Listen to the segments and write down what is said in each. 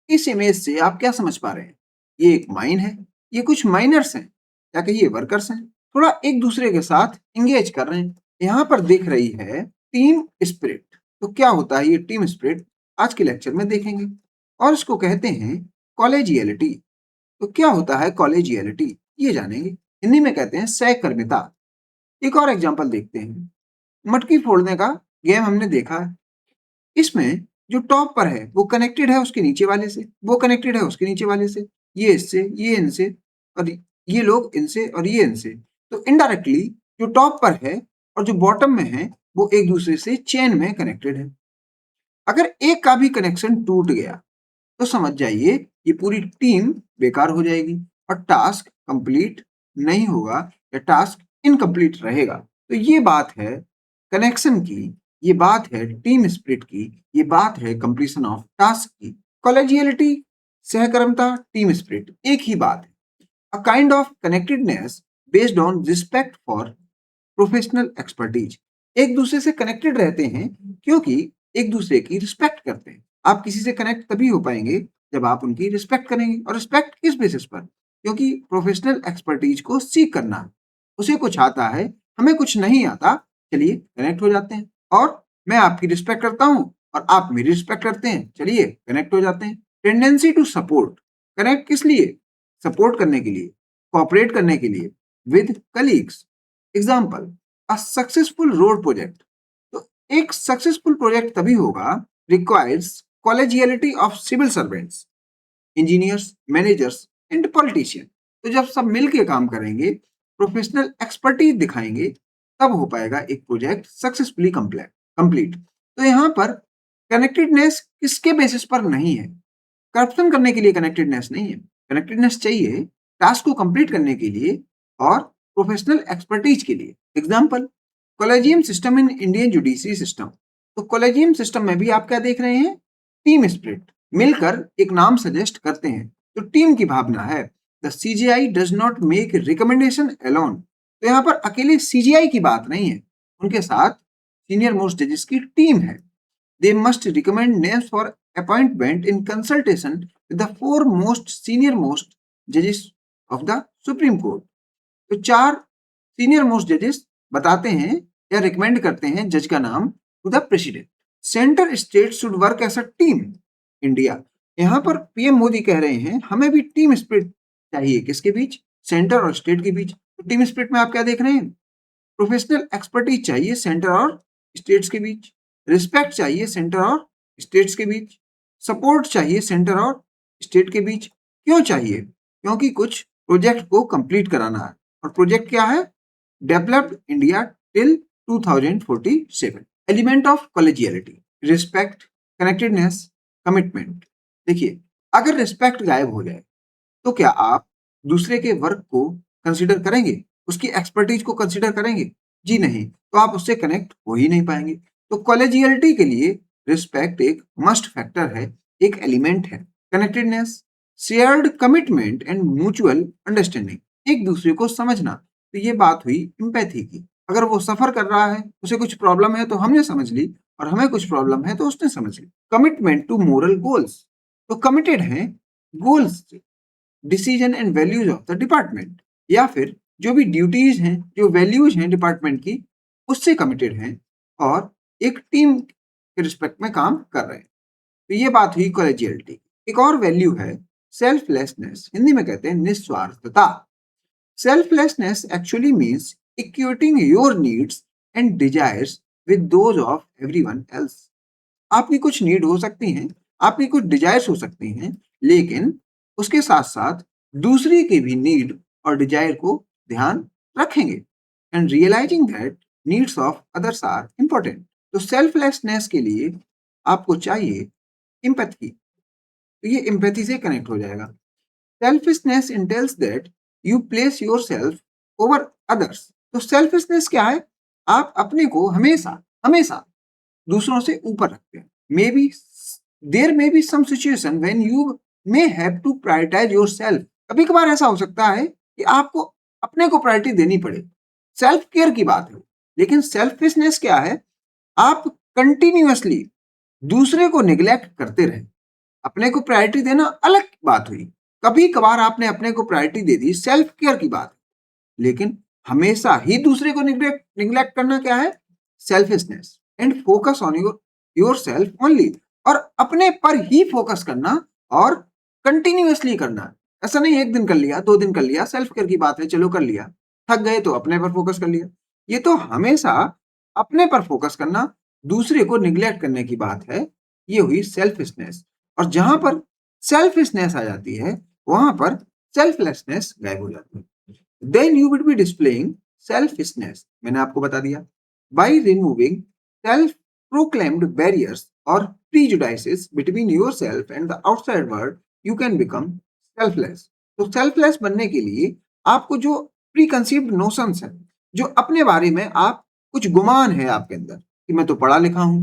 इस इमेज से आप क्या समझ पा रहे हैं? ये एक माइन है, ये कुछ माइनर्स हैं, या कहिए वर्कर्स हैं, थोड़ा एक दूसरे के साथ एंगेज कर रहे हैं। यहाँ पर दिख रही है टीम स्पिरिट। तो क्या होता है ये टीम स्पिरिट? आज के लेक्चर में देखेंगे। और इसको कहते हैं कॉलेजियलिटी। तो क्या होता है कॉलेजियलिटी? ये जानेंगे। हिंदी में कहते हैं सहकर्मिता। एक और एग्जाम्पल देखते हैं। मटकी फोड़ने का गेम हमने देखा है। इसमें जो टॉप पर है वो कनेक्टेड है उसके नीचे वाले से, वो कनेक्टेड है उसके नीचे वाले से, ये इससे, ये इनसे, और ये लोग इनसे और ये इनसे। तो इनडायरेक्टली जो टॉप पर है और जो बॉटम में है वो एक दूसरे से चेन में कनेक्टेड है। अगर एक का भी कनेक्शन टूट गया तो समझ जाइए ये पूरी टीम बेकार हो जाएगी और टास्क कंप्लीट नहीं होगा या टास्क इनकम्प्लीट रहेगा। तो ये बात है कनेक्शन की, ये बात है टीम स्पिरिट की, ये बात है कंप्लीशन ऑफ टास्क की। कॉलेजियलिटी, सहकर्मता, टीम स्पिरिट एक ही बात है। A kind of connectedness based on respect for professional expertise. एक दूसरे से कनेक्टेड रहते हैं क्योंकि एक दूसरे की रिस्पेक्ट करते हैं। आप किसी से कनेक्ट तभी हो पाएंगे जब आप उनकी रिस्पेक्ट करेंगे। और रिस्पेक्ट किस बेसिस पर? क्योंकि प्रोफेशनल एक्सपर्टीज को सीख करना है। उसे कुछ आता है, हमें कुछ नहीं आता, चलिए कनेक्ट हो जाते हैं। और मैं आपकी रिस्पेक्ट करता हूँ और आप मेरी रिस्पेक्ट करते हैं, चलिए कनेक्ट हो जाते हैं। टेंडेंसी टू सपोर्ट, कनेक्ट किस लिए? सपोर्ट करने के लिए, कोऑपरेट करने के लिए with colleagues. Example, a successful road project. तो एक सक्सेसफुल प्रोजेक्ट तभी होगा requires collegiality of civil servants, engineers, managers and politician. तो जब सब मिलके काम करेंगे, प्रोफेशनल एक्सपर्टीज दिखाएंगे, तब हो पाएगा एक प्रोजेक्ट सक्सेसफुली कंप्लीट। तो यहाँ पर कनेक्टेडनेस किसके बेसिस पर नहीं है? करप्शन करने के लिए कनेक्टेडनेस नहीं है। कनेक्टेडनेस चाहिए टास्क को कंप्लीट करने के लिए और प्रोफेशनल एक्सपर्टीज के लिए। Example, collegium system in Indian judiciary system. तो कॉलेजियम सिस्टम में भी आप क्या देख रहे हैं? टीम स्पिरिट, मिलकर एक नाम सजेस्ट करते हैं। तो टीम की भावना है। The CGI does not make recommendation alone. तो यहाँ पर अकेले सीजीआई की बात नहीं है, उनके साथ सीनियर मोस्ट जजेस की टीम है। They must recommend names for appointment in consultation with the foremost senior most judges of the Supreme Court. तो चार सीनियर मोस्ट जजेस बताते हैं या रिकमेंड करते हैं जज का नाम to the president. Centre state should work as a team. India, यहाँ पर पीएम मोदी कह रहे हैं हमें भी टीम स्पिरिट चाहिए। किसके बीच? सेंटर और स्टेट के बीच। तो टीम स्पिरिट में आप क्या देख रहे हैं? प्रोफेशनल एक्सपर्टीज चाहिए सेंटर और स्टेट्स के बीच, रिस्पेक्ट चाहिए सेंटर और स्टेट्स के बीच, सपोर्ट चाहिए सेंटर और स्टेट के बीच। क्यों चाहिए? क्योंकि कुछ प्रोजेक्ट को कंप्लीट कराना है। और प्रोजेक्ट क्या है? Developed India till 2047। Element of collegiality, respect, connectedness, commitment. देखिए, अगर रिस्पेक्ट गायब हो जाए तो क्या आप दूसरे के वर्क को कंसिडर करेंगे? उसकी एक्सपर्टीज को कंसिडर करेंगे? जी नहीं। तो आप उससे कनेक्ट हो ही नहीं पाएंगे। तो कॉलेजियलिटी के लिए रिस्पेक्ट एक मस्ट फैक्टर है, एक एलिमेंट है। Connectedness, shared commitment and mutual understanding, एक दूसरे को समझना। तो ये बात हुई एम्पैथी की। अगर वो सफर कर रहा है, उसे कुछ प्रॉब्लम है तो हमने समझ ली, और हमें कुछ प्रॉब्लम है तो उसने समझ ली। कमिटमेंट टू मोरल गोल्स, तो कमिटेड है goals, decision and values of the department, या फिर जो भी ड्यूटीज हैं, जो वैल्यूज हैं डिपार्टमेंट की, उससे कमिटेड हैं और एक टीम के रिस्पेक्ट में काम कर रहे हैं। तो ये बात हुई कॉलेजियलिटी। एक और वैल्यू है सेल्फलेसनेस, हिंदी में कहते हैं निस्वार्थता। Selflessness actually means equating your needs and desires with those of everyone else. आपकी कुछ नीड हो सकती हैं, आपकी कुछ डिजायर्स हो सकती हैं, लेकिन उसके साथ साथ दूसरी की भी नीड और डिजायर को ध्यान रखेंगे। And realising that needs of others are important. तो सेल्फलेसनेस के लिए आपको चाहिए एम्पैथी। तो ये एम्पैथी से कनेक्ट हो जाएगा। Selfishness entails that you place your self over others. तो सेल्फिशनेस क्या है? आप अपने को हमेशा हमेशा दूसरों से ऊपर रखते हैं। Maybe there may be some situation when you may have to prioritise yourself. कभी कभार ऐसा हो सकता है कि आपको अपने को प्रायोरिटी देनी पड़े, सेल्फ केयर की बात है। लेकिन सेल्फिशनेस क्या है? आप कंटिन्यूअसली दूसरे को निग्लेक्ट करते रहे। अपने को प्रायोरिटी देना अलग बात हुई, कभी कभार आपने अपने को प्रायोरिटी दे दी, सेल्फ केयर की बात, लेकिन हमेशा ही दूसरे को निग्लेक्ट निग्लेक्ट करना क्या है? Selfishness. And focus on your self only, और अपने पर ही फोकस करना और कंटिन्यूअसली करना। ऐसा नहीं एक दिन कर लिया, 2 दिन कर लिया, सेल्फ केयर की बात है, चलो कर लिया, थक गए तो अपने पर फोकस कर लिया। ये तो हमेशा अपने पर फोकस करना, दूसरे को निग्लेक्ट करने की बात है। ये हुई सेल्फिशनेस। और जहां पर सेल्फिशनेस आ जाती है, वहां पर सेल्फलेसनेस गायब हो जाती है। Then you would be displaying selfishness. मैंने आपको बता दिया, by removing self-proclaimed barriers or prejudices between yourself and the outside world, you can become selfless. तो selfless बनने के लिए आपको जो preconceived notions हैं, जो अपने बारे में आप कुछ गुमान है आपके अंदर कि मैं तो पढ़ा लिखा हूं,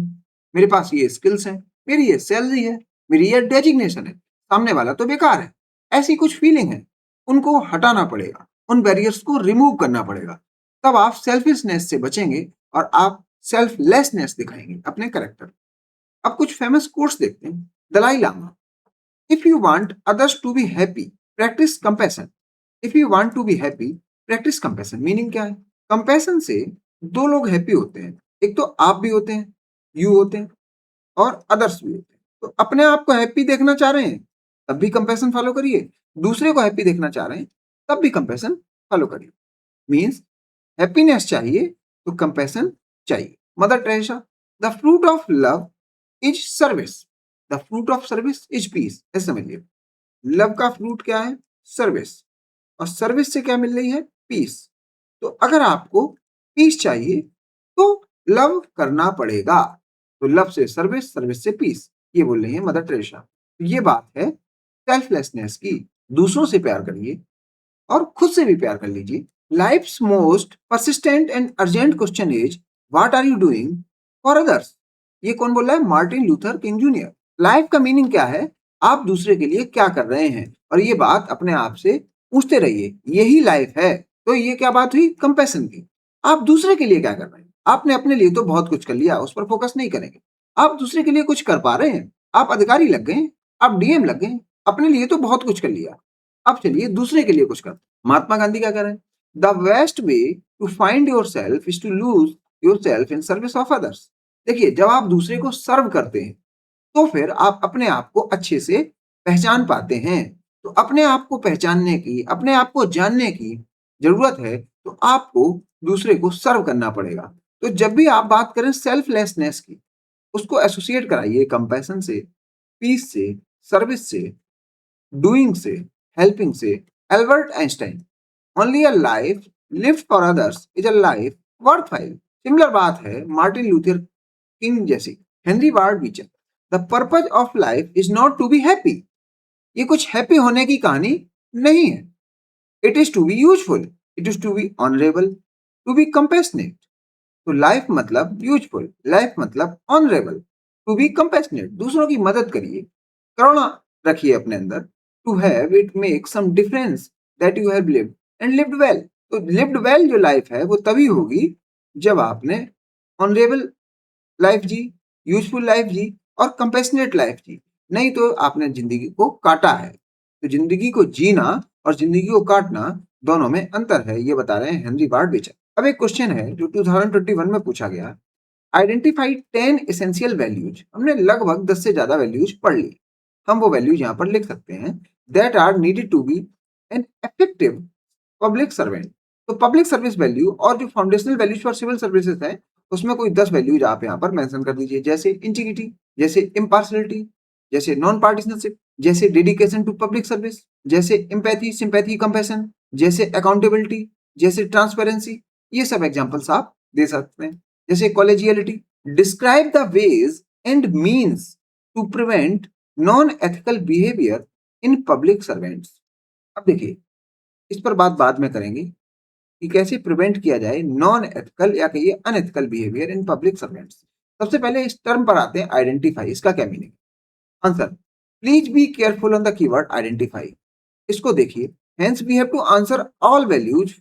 मेरे पास ये स्किल्स हैं, मेरी ये सैलरी है, मेरी ये डेजिग्नेशन है, सामने वाला तो बेकार है, ऐसी कुछ फीलिंग है, उनको हटाना पड़ेगा, उन बैरियर्स को रिमूव करना पड़ेगा। तब आप सेल्फिशनेस से बचेंगे और आप सेल्फलेसनेस दिखाएंगे अपने कैरेक्टर। अब कुछ फेमस कोट्स देखते हैं। Dalai Lama, if you want others to be happy, practise compassion. If you want to be happy, practise compassion. Meaning क्या है? कंपैशन से 2 लोग हैप्पी होते हैं, एक तो आप भी होते हैं, यू होते हैं, और अदर्स भी होते हैं। तो अपने आप को हैप्पी देखना चाह रहे हैं, तब भी कंपैशन फॉलो करिए। दूसरे को हैप्पी देखना चाह रहे हैं, तब भी कंपैशन फॉलो करिए। मीन्स हैप्पीनेस चाहिए तो कंपैशन चाहिए। Mother Teresa, the fruit of love is service, the fruit of service is peace. ऐसे समझिए, लव का फ्रूट क्या है? सर्विस, और सर्विस से क्या मिल रही है? पीस। तो अगर आपको पीस चाहिए तो लव करना पड़ेगा। तो लव से सर्विस, सर्विस से पीस, ये बोल रही है मदर टेरेसा। तो ये बात है सेल्फलेसनेस की। दूसरों से प्यार करिए और खुद से भी प्यार कर लीजिए। Life's most persistent and urgent question is what are you doing for others. ये कौन बोल रहा है? Martin Luther King Junior. Life का मीनिंग क्या है? आप दूसरे के लिए क्या कर रहे हैं, और ये बात अपने आप से पूछते रहिए, यही लाइफ है। तो ये क्या बात हुई? कंपैशन की। आप दूसरे के लिए क्या कर रहे हैं? आपने अपने लिए तो बहुत कुछ कर लिया, उस पर फोकस नहीं करेंगे। आप दूसरे के लिए कुछ कर पा रहे हैं? आप अधिकारी लग गए, आप डीएम लग गए, अपने लिए तो बहुत कुछ कर लिया, अब चलिए दूसरे के लिए कुछ कर। महात्मा गांधी क्या कह रहे हैं? The best way to find yourself is to lose yourself in service of others. देखिए, जब आप दूसरे को सर्व करते हैं तो फिर आप अपने आप को अच्छे से पहचान पाते हैं। तो अपने आप को पहचानने की, अपने आप को जानने की जरूरत है, तो आपको दूसरे को सर्व करना पड़ेगा। तो जब भी आप बात करें सेल्फलेसनेस की, उसको एसोसिएट कराइए कंपैशन से, पीस से, सर्विस से, डूइंग से, हेल्पिंग से। Albert Einstein, only a life lived for others is a life worthwhile. Similar बात है मार्टिन लूथर किंग जैसी। Henry Ward Beecher, the purpose of life is not to be happy. ये कुछ happy होने की कहानी नहीं है। It is to be useful, it is to be honourable, to be compassionate. तो लाइफ मतलब यूजफुल, लाइफ मतलब ऑनरेबल, टू बी कंपेशनेट। दूसरों की मदद करिए, करुणा रखिए अपने अंदर। To have it make some difference that you have lived and lived well. तो लिव्ड वेल जो लाइफ है वो तभी होगी जब आपने ऑनरेबल लाइफ जी, यूजफुल लाइफ जी, और कंपेशनेट लाइफ जी। नहीं तो आपने जिंदगी को काटा है। तो जिंदगी को जीना और जिंदगी को काटना, दोनों में अंतर है, ये बता रहे हैं हेनरी वार्ड बीचर। अब एक क्वेश्चन है जो 2021 में पूछा गया, आइडेंटिफाई 10 एसेंशियल वैल्यूज। हमने लगभग 10 से ज्यादा वैल्यूज पढ़ ली। हम वो वैल्यूज यहाँ पर लिख सकते हैं, that are needed to be an effective public servant. तो पब्लिक सर्विस वैल्यू और जो foundational values for civil services है, उसमें कोई 10 वैल्यूज आप यहाँ पर मेंशन कर दीजिए, जैसे इंटीग्रिटी, जैसे इम्पार्शलिटी, जैसे नॉन पार्टिसनशिप, जैसे डेडिकेशन टू पब्लिक सर्विस, जैसे एम्पैथी, सिंपैथी, कंपैशन, जैसे अकाउंटेबिलिटी, जैसे ट्रांसपेरेंसी। ये सब एग्जांपल्स आप दे सकते हैं। जैसे collegiality, describe the ways and means to prevent non ethical behaviour in public servants. अब देखिए, इस पर बात बाद में करेंगे कि कैसे प्रिवेंट किया जाए नॉन एथिकल या कहिए unethical behaviour in public servants. सबसे पहले इस टर्म पर आते हैं, आइडेंटिफाई। इसका क्या meaning? Answer, please be careful on the keyword identify. इसको देखिए, hence we have to answer all values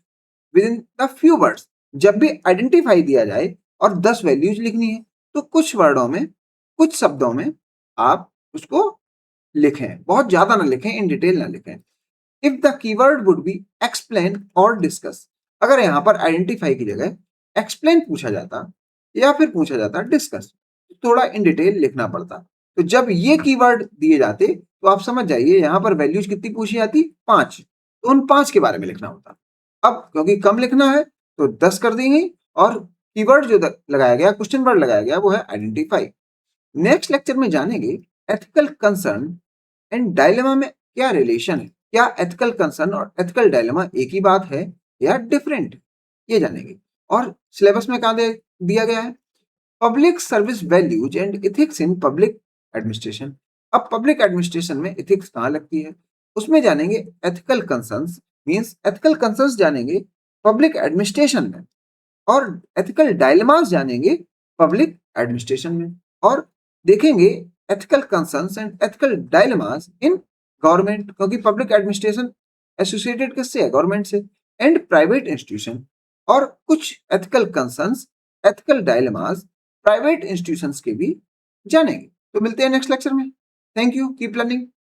within the few words. जब भी आइडेंटिफाई दिया जाए और 10 वैल्यूज लिखनी है, तो कुछ वर्डों में, कुछ शब्दों में आप उसको लिखें, बहुत ज्यादा ना लिखें, इन डिटेल ना लिखें। If the keyword would be explain और डिस्कस, अगर यहाँ पर आइडेंटिफाई की जगह एक्सप्लेन पूछा जाता या फिर पूछा जाता डिस्कस, थोड़ा इन डिटेल लिखना पड़ता। तो जब ये कीवर्ड दिए जाते तो आप समझ जाइए यहाँ पर वैल्यूज कितनी पूछी जाती, 5, तो उन 5 के बारे में लिखना होता। अब क्योंकि कम लिखना है तो 10 कर दी गई, और कीवर्ड जो लगाया गया, क्वेश्चन वर्ड लगाया गया, वो है आइडेंटिफाई। नेक्स्ट लेक्चर में जानेंगे एथिकल कंसर्न एंड डायलेमा में क्या रिलेशन है, क्या एथिकल कंसर्न और एथिकल डायलेमा एक ही बात है या डिफरेंट, ये जानेंगे। और सिलेबस में कहाँ दिया गया है, public service values and ethics in public administration. अब पब्लिक एडमिनिस्ट्रेशन में इथिक्स कहाँ लगती है, उसमें जानेंगे ethical concerns, means ethical concerns जानेंगे पब्लिक एडमिनिस्ट्रेशन में, और एथिकल डायलेमास जानेंगे पब्लिक एडमिनिस्ट्रेशन में, और देखेंगे ethical concerns and ethical dilemmas in government, क्योंकि पब्लिक एडमिनिस्ट्रेशन एसोसिएटेड किससे है, गवर्नमेंट से, एंड प्राइवेट इंस्टीट्यूशन, और कुछ ethical concerns, ethical dilemmas private institutions के भी जानेंगे। तो मिलते हैं नेक्स्ट लेक्चर में। Thank you, keep learning.